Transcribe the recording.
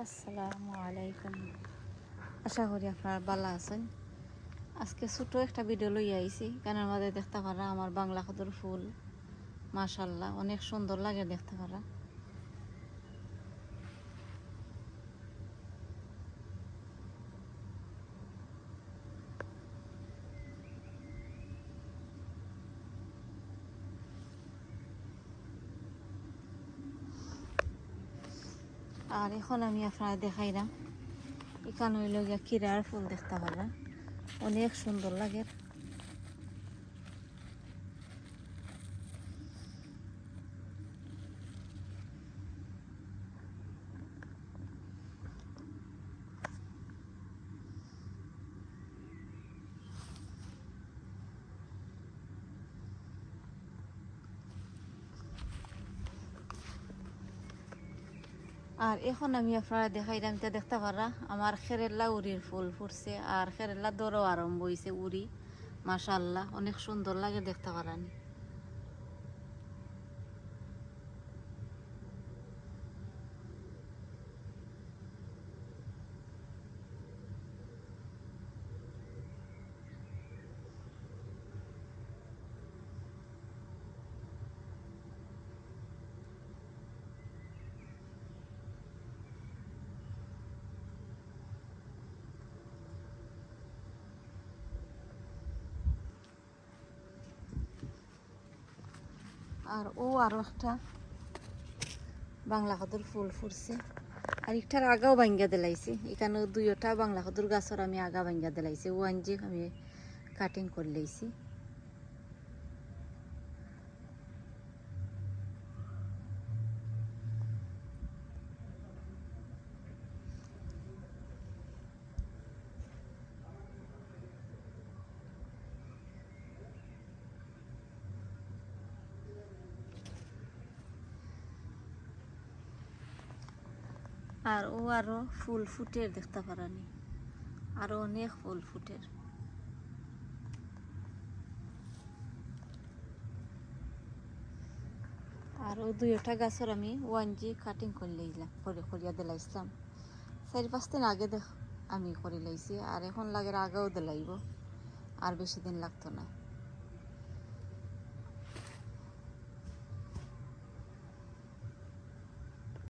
আসসালামু আলাইকুম। আশা করি আপনারা ভালো আছেন। আজকে ছোট একটা ভিডিও লই আইছি, কারণ আমাদের দেখতে পারা আমার বাংলা কদর ফুল মাশাল্লাহ অনেক সুন্দর লাগে দেখতে পারা। আর এখন আমি আপনারা দেখাইলাম এখানে হইল গিয়া কিরার ফুল দেখতে পারা, অনেক সুন্দর লাগে। আর এখন আমি আপনারা দেখাইলাম তা দেখতে পারা আমার খেরেল্লা উড়ির ফুল ফুটছে, আর খেরেল্লা দরও আরম্ভ হয়েছে উড়ি মাশাল্লাহ অনেক সুন্দর লাগে দেখতে পারানি। আর ও আরো একটা বাংলা কদর ফুল ফুটছে, আর একটার আগাও ভাঙ্গা দিলাইছি। এখানে দুইটা বাংলা কদর গাছর আমি আগা ভাঙ্গা দিলাইছি, ও আনজি আমি কাটিং করে লাইছি। আর ও আরো ফুল ফুটের দেখতে পারানি, আরো অনেক ফুল ফুটের। আর ও দুইটা গাছর আমি ওয়ানজি কাটিং করে লাইলাম, করিয়া দিলাইছিলাম 4-5 দিন আগে আমি করে লাইছি। আর এখন লাগে আগাও দিলাইব, আর বেশি দিন লাগতো না।